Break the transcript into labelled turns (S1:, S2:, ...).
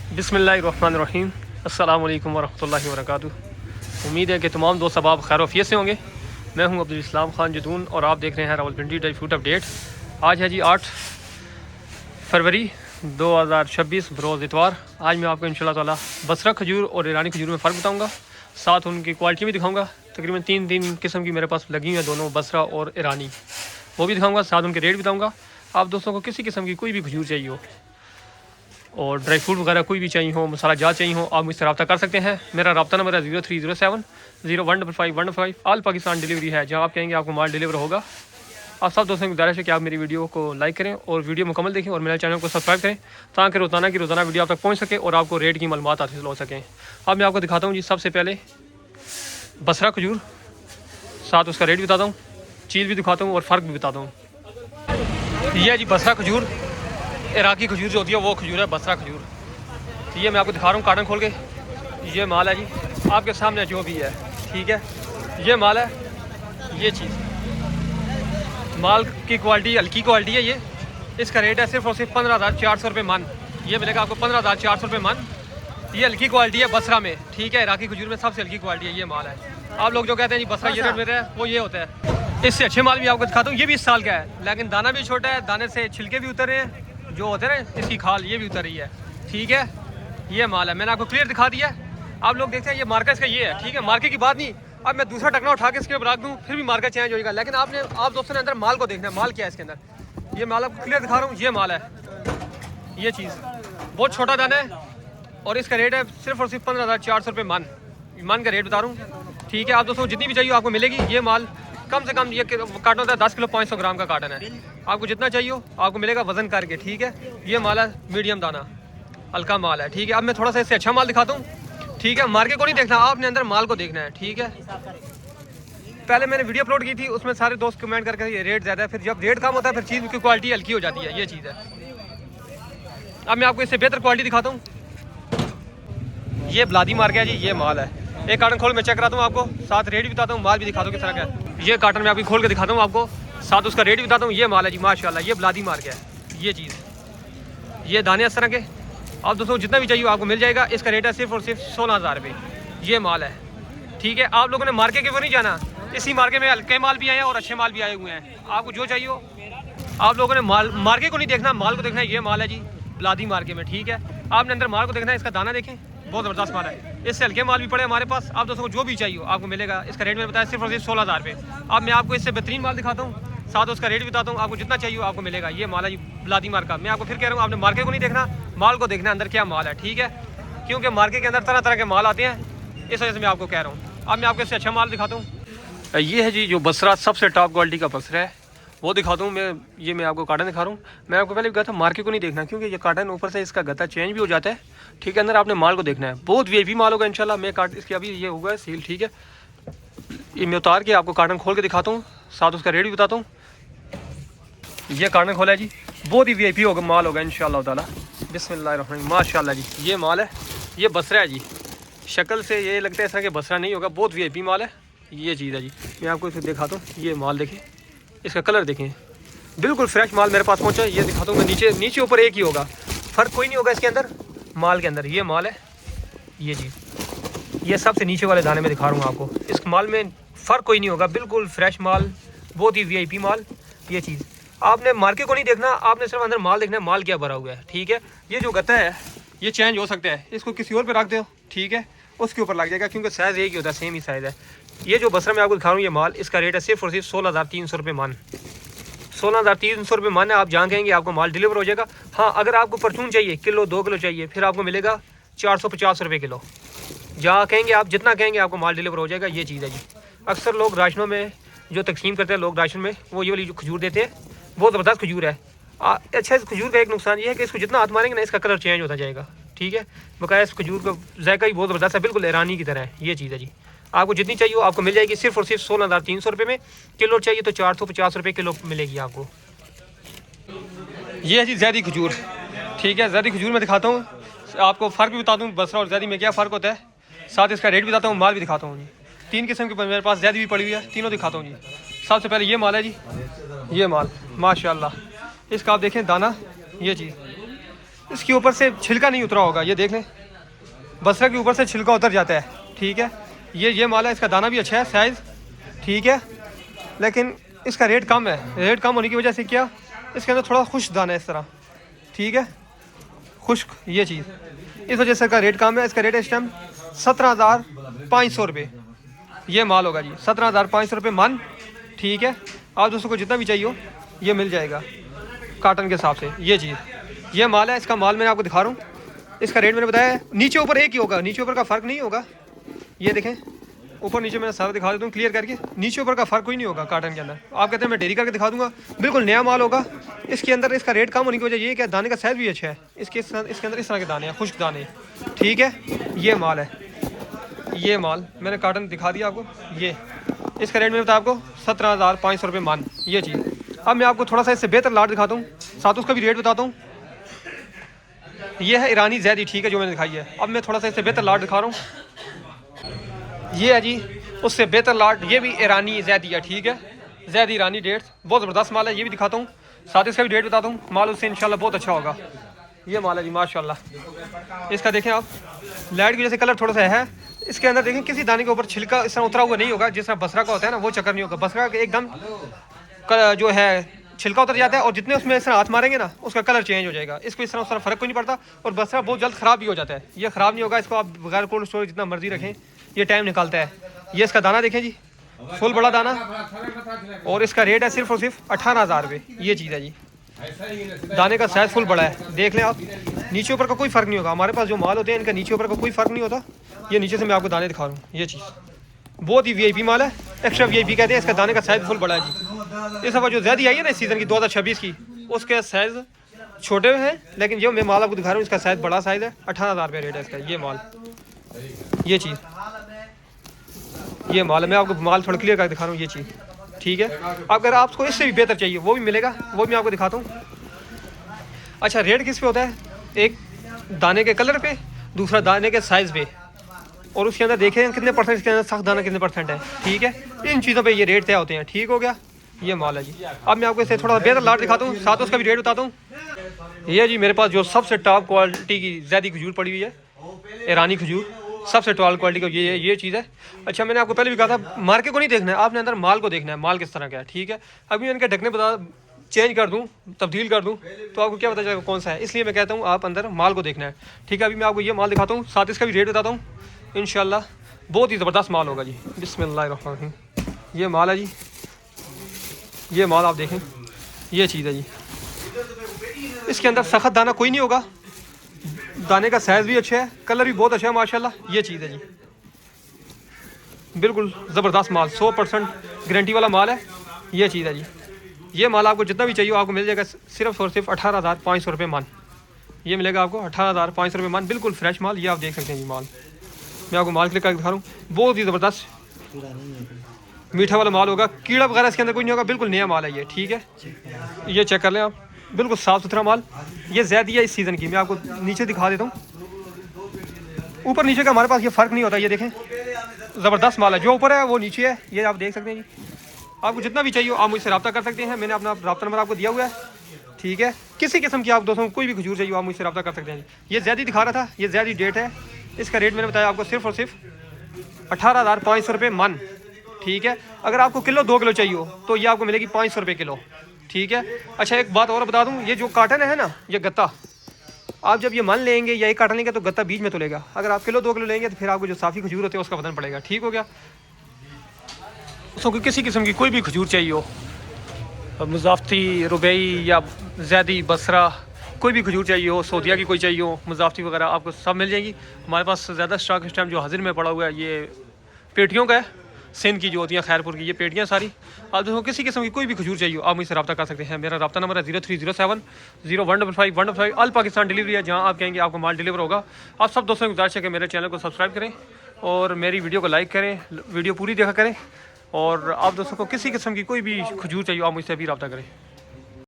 S1: बिस्मिल्लाहिर्रहमानिर्रहीम। अस्सलाम वालेकुम वरहमतुल्लाहि वबरकातुहू। उम्मीद है कि तमाम दोस्त अब खैर वफ़ियत से होंगे। मैं हूं अब्दुल इस्लाम खान जदून और आप देख रहे हैं रावलपिंडी ड्राई फ्रूट अपडेट। आज है जी 8 फरवरी 2026 बरोज़ इतवार। आज मैं आपको इंशाल्लाह ताला बसरा खजूर और ईरानी खजूर में फ़र्क बताऊँगा, साथ उनकी क्वालिटी भी दिखाऊँगा। तकरीबन तीन किस्म की मेरे पास लगी हुई हैं, दोनों बसरा और ईरानी, वो भी दिखाऊँगा। साथ उनके रेट बताऊँगा। आप दोस्तों को किसी किस्म की कोई भी खजूर चाहिए हो और ड्राई फ्रूट वगैरह कोई भी चाहिए हो, मसाला जात चाहिए हो, आप मुझसे रब्ता कर सकते हैं। मेरा रब्ता नंबर है 0307 0155 ऑल पाकिस्तान डिलीवरी है। जहाँ आप कहेंगे आपको माल डिलीवर होगा। आप सब दोस्तों की गुजारिश है कि आप मेरी वीडियो को लाइक करें और वीडियो मुकम्मल देखें और मेरे चैनल को सब्सक्राइब करें, ताकि रोज़ाना की रोज़ाना वीडियो आप तक पहुँच सके और आपको रेट की मालूमात हासिल हो सकें। अब मैं आपको दिखाता हूँ जी, सबसे पहले बसरा खजूर, साथ उसका रेट भी बताता हूँ, चीज़ भी दिखाता हूँ और फ़र्क भी बताता हूँ। यह है जी बसरा खजूर, इराकी खजूर जो होती है वो खजूर है बसरा खजूर। ये मैं आपको दिखा रहा हूँ कार्टन खोल के। ये माल है जी आपके सामने जो भी है, ठीक है। ये माल है, ये चीज़ माल की क्वालिटी हल्की क्वालिटी है। ये इसका रेट है सिर्फ और सिर्फ 15,400 रुपये मन। ये मिलेगा आपको 15,400 रुपये मन। ये हल्की क्वालिटी है बसरा में, ठीक है। इराकी खजूर में सबसे हल्की क्वालिटी है ये माल है। आप लोग जो कहते हैं जी बसरा ये रेट में है, वो ये होता है। इससे अच्छे माल भी आपको दिखाता हूँ। ये भी 20 साल का है, लेकिन दाना भी छोटा है, दाने से छिलके भी उतर रहे हैं, जो होते हैं ना इसकी खाल, ये भी उतर रही है, ठीक है। ये माल है, मैंने आपको क्लियर दिखा दिया। आप लोग देखते हैं ये मार्केट इसका ये है, ठीक है। मार्केट की बात नहीं, अब मैं दूसरा टकना उठा के इसके ऊपर रख दूँ फिर भी मार्केट चेंज होगा, लेकिन आप दोस्तों ने अंदर माल को देखना है, माल क्या है इसके अंदर। ये माल आपको क्लियर दिखा रहा हूँ, ये माल है। ये चीज़ बहुत छोटा दाना है और इसका रेट है सिर्फ और सिर्फ 15,400 रुपये मन का रेट बता रहा हूँ, ठीक है। आप दोस्तों जितनी भी चाहिए आपको मिलेगी। ये माल कम से कम ये कार्टन होता है 10 किलो 500 ग्राम का कार्टन है। आपको जितना चाहिए हो आपको मिलेगा वजन करके, ठीक है। ये माल है मीडियम दाना, हल्का माल है, ठीक है। अब मैं थोड़ा सा इससे अच्छा माल दिखाता हूँ, ठीक है। मार्केट को नहीं देखना, आपने अंदर माल को देखना है, ठीक है। पहले मैंने वीडियो अपलोड की थी, उसमें सारे दोस्त कमेंट करके ये रेट ज़्यादा है, फिर जब रेट कम होता है फिर चीज़ की क्वालिटी हल्की हो जाती है, ये चीज़ है। अब मैं आपको इससे बेहतर क्वालिटी दिखाता हूँ। ये ब्लादी मार्केट है जी, ये माल है। एक कार्टन खोल मैं चेक कराता हूँ आपको, साथ रेट भी बताता हूँ, माल भी दिखाता हूँ किस तरह का है। ये कार्टन में आपको खोल के दिखाता हूँ आपको, साथ उसका रेट भी बताता हूँ। ये माल है जी माशाल्लाह, ये ब्लादी मार्केट है। ये चीज़, ये दाने इस तरह के आप दोस्तों जितना भी चाहिए आपको मिल जाएगा। इसका रेट है सिर्फ और सिर्फ 16,000 रुपये। ये माल है, ठीक है। आप लोगों ने मार्केट के ऊपर नहीं जाना, इसी मार्केट में हल्के माल भी आए हैं और अच्छे माल भी आए हुए हैं। आपको जो चाहिए हो, आप लोगों ने मार्केट को नहीं देखना, माल को देखना है। ये माल है जी ब्लादी मार्केट में, ठीक है। आपने अंदर माल को देखना है, इसका दाना देखें, बहुत ज़बरदस्त माल है। इससे हल्के माल भी पड़े हमारे पास। आप दोस्तों को जो भी चाहिए आपको मिलेगा। इसका रेट मैंने बताया सिर्फ और सिर्फ 16,000 रुपये। अब मैं आपको इससे बेहतरीन माल दिखाता हूँ, साथ उसका रेट भी बताता हूँ। आपको जितना चाहिए आपको मिलेगा। ये माल है ब्लादी मार्का। मैं आपको फिर कह रहा हूँ, आपने मार्केट को नहीं देखना, माल को देखना अंदर क्या माल है, ठीक है। क्योंकि मार्केट के अंदर तरह तरह के माल आते हैं, इस वजह से मैं आपको कह रहा हूँ। अब मैं आपको इससे अच्छा माल दिखाता हूँ। ये है जी जो बसरा सबसे टॉप क्वालिटी का बसरा है, वो दिखाता हूँ मैं। ये मैं आपको कार्टन दिखा रहा हूँ। मैं आपको पहले भी कहा था मार्केट को नहीं देखना, क्योंकि ये कार्टन ऊपर से इसका गत्ता चेंज भी हो जाता है, ठीक है। अंदर आपने माल को देखना है, बहुत वीआईपी माल होगा इंशाल्लाह। मैं इसकी अभी ये होगा सील, ठीक है। ये मैं उतार के आपको कार्टन खोल के दिखाता हूँ, साथ उसका रेट भी बताता हूँ। ये कार्टन खोला है जी, बहुत ही वीआईपी होगा माल होगा इंशाल्लाह ताला। बिस्मिल्लाहिर्रहमानिर्रहीम, माशाल्लाह जी। ये माल है, ये बसरा है जी। शक्ल से ये लगता है इस तरह के बसरा नहीं होगा, बहुत वीआईपी माल है। ये चीज़ है जी, मैं आपको इसे दिखाता हूँ। ये माल देखें, इसका कलर देखें, बिल्कुल फ्रेश माल मेरे पास पहुंचा है। ये दिखाता हूँ मैं, नीचे ऊपर एक ही होगा, फ़र्क कोई नहीं होगा इसके अंदर माल के अंदर। ये माल है, ये जी, ये सबसे नीचे वाले दाने में दिखा रहा हूँ आपको। इस माल में फ़र्क कोई नहीं होगा, बिल्कुल फ्रेश माल, बहुत ही वीआईपी माल। ये चीज़ आपने मार्केट को नहीं देखना, आपने सिर्फ अंदर माल देखना है, माल क्या भरा हुआ है, ठीक है। ये जो गत्ता है ये चेंज हो सकता है, इसको किसी और पे रख दो, ठीक है, उसके ऊपर लग जाएगा, क्योंकि साइज़ एक ही होता है, सेम ही साइज़ है। ये जो बसरा मैं आपको दिखा रहा हूँ, ये माल, इसका रेट है सिर्फ और सिर्फ 16,300 रुपये मन। 16,300 रुपये मन है। आप जहाँ कहेंगे आपको माल डिलीवर हो जाएगा। हाँ, अगर आपको परचून चाहिए, किलो 2 किलो चाहिए, फिर आपको मिलेगा 450 रुपये किलो। जहाँ कहेंगे आप, जितना कहेंगे आपको माल डिलीवर हो जाएगा। ये चीज़ है जी। अक्सर लोग राशनों में जो तकसीम करते हैं, लोग राशन में वो ये वाली जो खजूर देते हैं, बहुत ज़बरदस्त खजूर है। अच्छा, इस खजूर का एक नुकसान ये है कि इसको जितना हाथ मारेंगे ना, इसका कलर चेंज होता जाएगा, ठीक है। बकाया इस खजूर का जायका ही बहुत ज़बरदस्त है, बिल्कुल ईरानी की तरह है। ये चीज़ है जी। आपको जितनी चाहिए हो आपको मिल जाएगी सिर्फ और सिर्फ 16,300 रुपये में। किलो चाहिए तो 450 रुपये किलो मिलेगी आपको। ये है जी ज़ैदी खजूर, ठीक है। ज़ैदी खजूर में दिखाता हूँ आपको, फ़र्क भी बता दूँ बसरा और ज़ैदी में क्या फ़र्क होता है, साथ इसका रेट भी बताता हूँ, माल भी दिखाता हूँ जी। 3 किस्म की मेरे पास ज़ैदी भी पड़ी हुई है, तीनों दिखाता हूँ जी। सबसे पहले ये माल है जी, ये माल माशाल्लाह, इसका आप देखें दाना, ये चीज़ इसके ऊपर से छिलका नहीं उतरा होगा, ये देख लें, बसरा के ऊपर से छिलका उतर जाता है, ठीक है। ये माल है, इसका दाना भी अच्छा है, साइज़ ठीक है, लेकिन इसका रेट कम है। रेट कम होने की वजह से क्या, इसके अंदर थोड़ा खुश्क दाना है इस तरह, ठीक है, खुश्क ये चीज़, इस वजह से इसका रेट कम है। इसका रेट इस टाइम 17,500 रुपये ये माल होगा जी, 17,500 रुपये मन, ठीक है। आप दोस्तों को जितना भी चाहिए हो ये मिल जाएगा काटन के हिसाब से। ये चीज़, ये माल है, इसका माल मैंने आपको दिखा रहा हूँ। इसका रेट मैंने बताया है, नीचे ऊपर एक ही होगा, नीचे ऊपर का फ़र्क नहीं होगा। ये देखें, ऊपर नीचे मैं सारा दिखा देता हूँ क्लियर करके, नीचे ऊपर का फ़र्क कोई नहीं होगा काटन के अंदर। आप कहते हैं मैं डेरी करके दिखा दूंगा, बिल्कुल नया माल होगा। इसके अंदर इसका रेट कम होने की वजह ये कि दाने का साइज़ भी अच्छा है। इसके अंदर इस तरह के दाने हैं, खुश्क दाने, ठीक है। ये माल है, ये माल मैंने काटन दिखा दिया आपको। ये इसका रेट मैंने बताया आपको 17,500 रुपये मान, ये चीज़। अब मैं आपको थोड़ा सा इससे बेहतर लाट दिखाता हूँ, साथ उसका भी रेट बताता हूँ। ये है ईरानी जैदी, ठीक है, जो मैंने दिखाई है। अब मैं थोड़ा सा इससे बेहतर लाट दिखा रहा हूँ। ये है जी उससे बेहतर लाट, ये भी ईरानी जैदी है, ठीक है, जैदी ईरानी डेट्स, बहुत ज़बरदस्त माल है। ये भी दिखाता हूँ, साथ इसका भी रेट बताता हूँ। माल उससे इंशाल्लाह बहुत अच्छा होगा। ये माल है जी माशाल्लाह। इसका देखें आप, लाइट की वजह से कलर थोड़ा सा है। इसके अंदर देखें किसी दाने के ऊपर छिलका इस तरह उतरा हुआ नहीं होगा, जिस तरह बसरा का होता है ना, वो चक्कर नहीं होगा। बसरा का एकदम जो है छिलका उतर जाता है, और जितने उसमें इस तरह हाथ मारेंगे ना, उसका कलर चेंज हो जाएगा। इसको इस तरह उस तरह फ़र्क कोई नहीं पड़ता, और बसरा बहुत जल्द ख़राब भी हो जाता है। ये ख़राब नहीं होगा, इसको आप बगैर कोल्ड स्टोरेज जितना मर्जी रखें, ये टाइम निकालता है। ये इसका दाना देखें जी, फुल बड़ा दाना, और इसका रेट है सिर्फ और सिर्फ 18,000 रुपये। ये चीज़ है जी, दाने का साइज़ फुल बड़ा है, देख लें आप। नीचे ऊपर का कोई फ़र्क नहीं होगा। हमारे पास जो माल होते हैं इनका नीचे ऊपर का कोई फ़र्क नहीं होता। ये नीचे से मैं आपको दाने दिखा रहा हूँ। ये चीज़ बहुत ही वीआईपी माल है, एक्स्ट्रा वीआईपी कहते हैं। इसका दाने का साइज़ फुल बड़ा है जी। इस दफ़ा जो ज़्यादा आई है ना इस सीज़न की 2026 की, उसके साइज़ छोटे हैं, लेकिन जो मैं माल आपको दिखा रहा हूँ इसका साइज़ बड़ा साइज़ है। 18,000 रुपये रेट है इसका। ये माल, ये चीज़, ये माल है। मैं आपको माल थोड़ा क्लियर करके दिखा रहा हूँ, ये चीज़, ठीक है। अगर आपको इससे भी बेहतर चाहिए वो भी मिलेगा, वो भी मैं आपको दिखाता हूँ। अच्छा, रेट किस पे होता है? एक दाने के कलर पे, दूसरा दाने के साइज़ पे, और उसके अंदर देखें कितने परसेंट इसके अंदर सख्त दाना कितने परसेंट है, ठीक है। इन चीज़ों पे ये रेट तय होते हैं, ठीक हो गया। ये माल है जी। अब मैं आपको इससे थोड़ा बेहतर लाट दिखाता हूँ, साथ उसका भी रेट बताता हूँ। ये जी मेरे पास जो सबसे टॉप क्वालिटी की ज़्यादा खजूर पड़ी हुई है, ईरानी खजूर, सबसे टॉप क्वालिटी का ये चीज़ है। अच्छा, मैंने आपको पहले भी कहा था, मार्केट को नहीं देखना है आपने, अंदर माल को देखना है, माल किस तरह का है, ठीक है। अभी मैं इनके ढकने बता चेंज कर दूं, तब्दील कर दूं, तो आपको क्या पता चलेगा कौन सा है। इसलिए मैं कहता हूं आप अंदर माल को देखना है, ठीक है। अभी मैं आपको ये माल दिखाता हूं, साथ इसका भी रेट बताता हूं। इंशाल्लाह बहुत ही ज़बरदस्त माल होगा जी। बिस्मिल्लाहिर्रहमानिर्रहीम। ये माल है जी, ये माल आप देखें, ये चीज़ है जी। इसके अंदर सख्त दाना कोई नहीं होगा, दाने का साइज़ भी अच्छा है, कलर भी बहुत अच्छा है माशाल्लाह। ये चीज़ है जी, बिल्कुल ज़बरदस्त माल, 100% गारंटी वाला माल है। ये चीज़ है जी। ये माल आपको जितना भी चाहिए आपको मिल जाएगा सिर्फ और सिर्फ 18,500 रुपये मान। ये मिलेगा आपको 18,500 रुपये मान, बिल्कुल फ्रेश माल। ये आप देख सकते हैं जी माल, मैं आपको माल क्लिक करके दिखा रहा हूँ। बहुत ही ज़बरदस्त मीठा वाला माल होगा, कीड़ा वगैरह इसके अंदर कोई नहीं होगा, बिल्कुल नया माल है ये, ठीक है। ये चेक कर लें आप, बिल्कुल साफ़ सुथरा माल। ये ज़्यादा है इस सीज़न की। मैं आपको नीचे दिखा देता हूँ, ऊपर नीचे का हमारे पास ये फ़र्क नहीं होता। ये देखें, ज़बरदस्त माल है, जो ऊपर है वो नीचे है, ये आप देख सकते हैं जी। आपको जितना भी चाहिए आप मुझसे रब्ता कर सकते हैं, मैंने अपना रब्ता नंबर आपको दिया हुआ है, ठीक है। किसी किस्म की आप दोस्तों को कोई भी खजूर चाहिए आप मुझसे रब्ता कर सकते हैं। ये ज़्यादा दिखा रहा था, ये ज़्यादा डेट है। इसका रेट मैंने बताया आपको सिर्फ और सिर्फ 18,500 रुपये मन, ठीक है। अगर आपको किलो 2 किलो चाहिए हो तो ये आपको मिलेगी 500 रुपये किलो, ठीक है। अच्छा, एक बात और बता दूँ, ये जो काटन है ना, ये गत्ता, आप जब ये मन लेंगे या एक काटन लेंगे तो गत्ता बीच में तुलेगा। अगर आप किलो 2 किलो लेंगे तो फिर आपको जो साफ़ी खजूर होते हैं उसका वजन पड़ेगा, ठीक हो गया। उसको किसी किस्म की कोई भी खजूर चाहिए हो, मुज़ाफ़ती, रुबई या ज़ैदी, बसरा, कोई भी खजूर चाहिए हो, सऊदिया की कोई चाहिए हो, मुज़ाफ़ती वगैरह, आपको सब मिल जाएगी। हमारे पास ज़्यादा स्टॉक इस टाइम जो हाजिर में पड़ा हुआ है ये पेटियों का है, सिंध की जो होती हैं, खैरपुर की, ये पेटियाँ सारी। आप देखो किसी किस्म की कोई भी खजूर चाहिए हो आप मुझसे रब्ता कर सकते हैं। मेरा रब्ता नंबर है 0307 0155 155। ऑल पाकिस्तान डिलीवरी है, जहाँ आप कहेंगे आपको माल डिलीवर होगा। आप सब दोस्तों की गुजारिश है कि मेरे चैनल को सब्सक्राइब करें और मेरी वीडियो को लाइक करें, वीडियो पूरी देखा करें। और आप दोस्तों को किसी किस्म की कोई भी खजूर चाहिए आप मुझसे भी रब्ता करें।